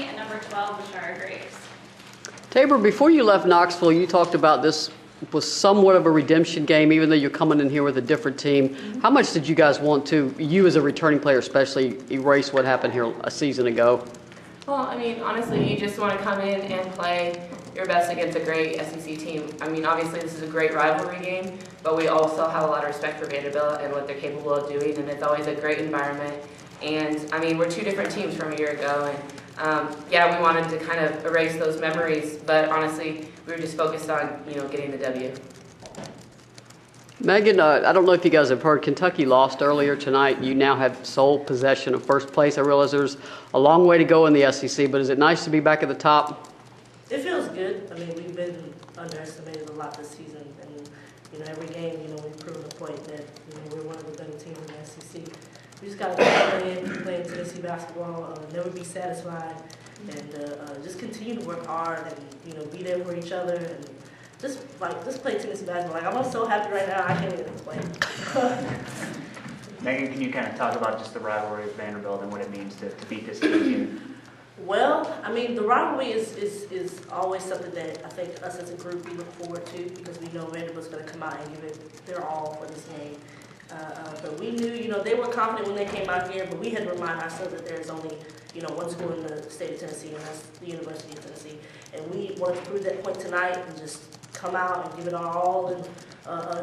Spani, and number 12, Bashaara Graves. Tabor, before you left Knoxville, you talked about this was somewhat of a redemption game, even though you're coming in here with a different team. How much did you guys want to, you as a returning player especially, erase what happened here a season ago? Well, I mean, honestly, you just want to come in and play your best against a great SEC team. I mean, obviously, this is a great rivalry game, but we also have a lot of respect for Vanderbilt and what they're capable of doing, and it's always a great environment. And, I mean, we're two different teams from a year ago, and yeah, we wanted to kind of erase those memories, but honestly, we were just focused on, getting the W. Meighan, I don't know if you guys have heard, Kentucky lost earlier tonight. You now have sole possession of first place. I realize there's a long way to go in the SEC, but is it nice to be back at the top? It feels good. I mean, we've been underestimated a lot this season, and every game, we've proven a point that we're one of the better teams in the SEC. We just got to keep playing Tennessee basketball, never be satisfied, and just continue to work hard and be there for each other and just play Tennessee basketball. I'm so happy right now I can't even explain. Meighan, can you kind of talk about just the rivalry with Vanderbilt and what it means to beat this team? Well, I mean, the rivalry is always something that I think us as a group we look forward to because we know Vanderbilt's going to come out and give it their all for this game. But we knew, they were confident when they came out here, but we had to remind ourselves that there's only, one school in the state of Tennessee, and that's the University of Tennessee. And we wanted to prove that point tonight and just come out and give it our all and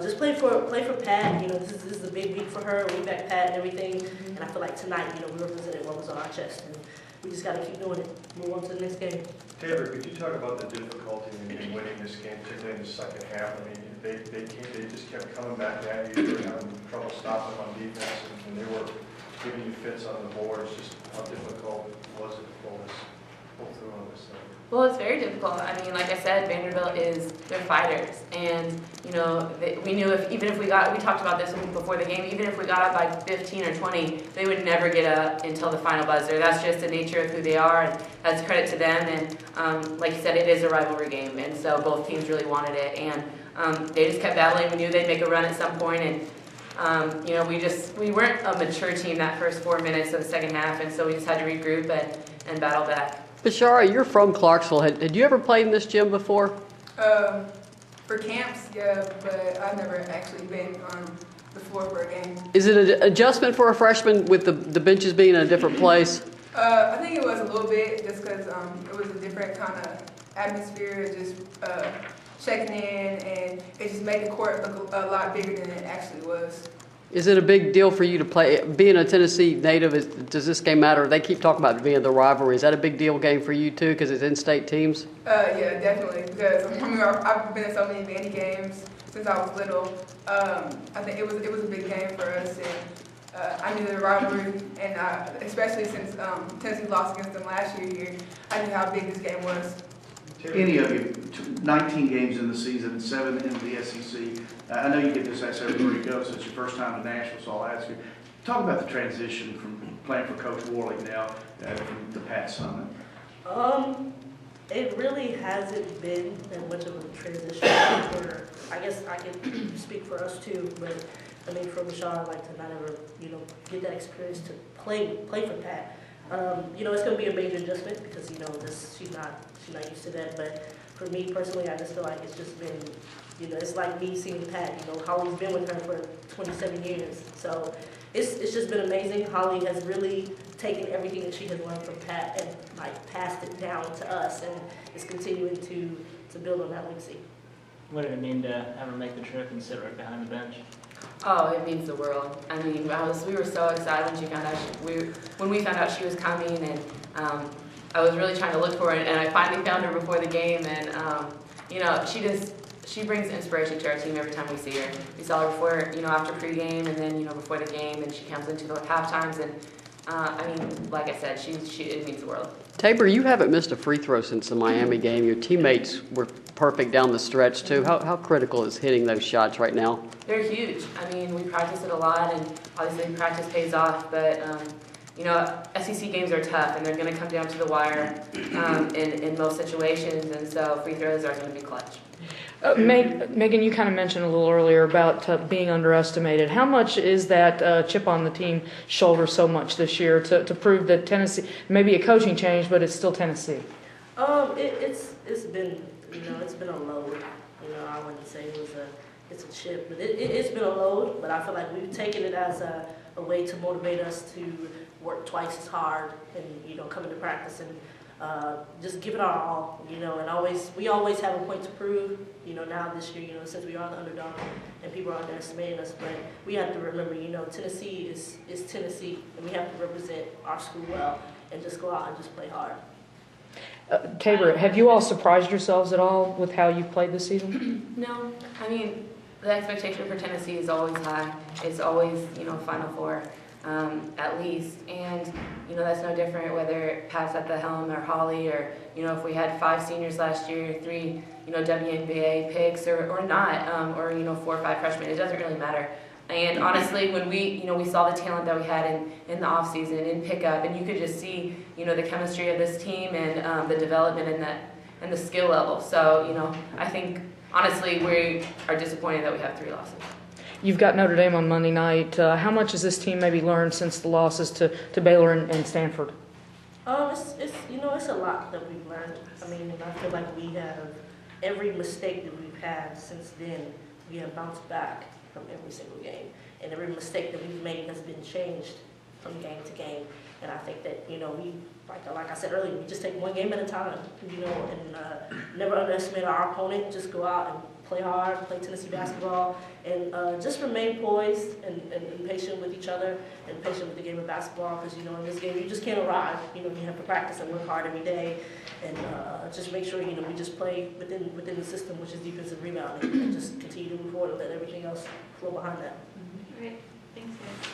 just play for Pat. This is a big week for her. We back Pat and everything. And I feel like tonight, we represented what was on our chest. And we just got to keep doing it. Move on to the next game. Tabor, could you talk about the difficulty in winning this game, particularly in the second half? I mean, they just kept coming back at you. You were having trouble stopping them on defense, and they were giving you fits on the boards. Just how difficult was it to pull through on this thing? Well, it's very difficult. I mean, like I said, Vanderbilt they're fighters. And, we knew we talked about this before the game, even if we got up by 15 or 20, they would never get up until the final buzzer. That's just the nature of who they are, and that's credit to them. And like you said, it is a rivalry game, and so both teams really wanted it. And they just kept battling. We knew they'd make a run at some point, and we weren't a mature team that first 4 minutes of the second half, and so we just had to regroup and battle back. Bashaara, you're from Clarksville. Had you ever played in this gym before? For camps, yeah, but I've never actually been on the floor for a game. Is it an adjustment for a freshman with the benches being in a different place? I think it was a little bit just because it was a different kind of atmosphere, just checking in, and it just made the court look a lot bigger than it actually was. Is it a big deal for you to play? Being a Tennessee native, does this game matter? They keep talking about it being the rivalry. Is that a big deal game for you too, because it's in-state teams? Yeah, definitely. Because I've been in so many Vandy games since I was little. I think it was a big game for us, and I knew the rivalry, and especially since Tennessee lost against them last year here, I knew how big this game was. Any of you, 19 games in the season, 7 in the SEC. I know you get this asked everywhere you go, so it's your first time to Nashville, so I'll ask you. Talk about the transition from playing for Coach Worley now from the Pat Summit. It really hasn't been that much of a transition. I guess I can speak for us too, but I mean, for Bashaara, like to not ever, get that experience to play for Pat. It's going to be a major adjustment because she's not used to that. But for me personally, I just feel like it's just been, it's like me seeing Pat. Holly's been with her for 27 years, so it's just been amazing. Holly has really taken everything that she has learned from Pat and passed it down to us, and is continuing to build on that legacy. What did it mean to have her make the trip and sit right behind the bench? Oh, it means the world. I mean, we were so excited when she found out when we found out she was coming, and I was really trying to look for it, and I finally found her before the game, and she brings inspiration to our team every time we see her. We saw her before, after pregame, and then before the game, and she comes into the half times, and I mean, like I said, it means the world. Tabor, you haven't missed a free throw since the Miami game. Your teammates were perfect down the stretch too. How critical is hitting those shots right now? They're huge. I mean, we practice it a lot, and obviously practice pays off, but you know, SEC games are tough and they're going to come down to the wire in most situations, and so free throws are going to be clutch. Meighan, you kind of mentioned a little earlier about being underestimated. How much is that chip on the team shoulder so much this year to prove that Tennessee, maybe a coaching change, but it's still Tennessee? It's been, you know, it's been a load. You know, I wouldn't say it's a chip, but it's been a load. But I feel like we've taken it as a way to motivate us to work twice as hard and, you know, come into practice and just give it our all, you know, and we always have a point to prove, you know, now this year, you know, since we are the underdog and people are underestimating us, but we have to remember, you know, Tennessee is Tennessee, and we have to represent our school well and just go out and just play hard. Tabor, have you all surprised yourselves at all with how you've played this season? No, I mean, the expectation for Tennessee is always high. It's always, you know, Final Four. At least, and you know that's no different whether Pat's at the helm or Holly, or you know if we had 5 seniors last year, 3 you know WNBA picks or not, or you know 4 or 5 freshmen. It doesn't really matter. And honestly, when we saw the talent that we had in the off season in pickup, and you could just see you know the chemistry of this team and the development and the skill level. So you know I think honestly we are disappointed that we have 3 losses. You've got Notre Dame on Monday night. How much has this team maybe learned since the losses to Baylor and Stanford? It's you know it's a lot that we've learned. I mean, I feel like we have every mistake that we've had since then. We have bounced back from every single game, and every mistake that we've made has been changed from game to game. And I think that you know we like I said earlier, we just take one game at a time. You know, and never underestimate our opponent. Just go out and play hard, play Tennessee basketball, and just remain poised and patient with each other and patient with the game of basketball, because, you know, in this game you just can't arrive. You know, you have to practice and work hard every day, and just make sure, you know, we just play within the system, which is defensive rebounding, and just continue to move forward and let everything else flow behind that. All right, thanks guys.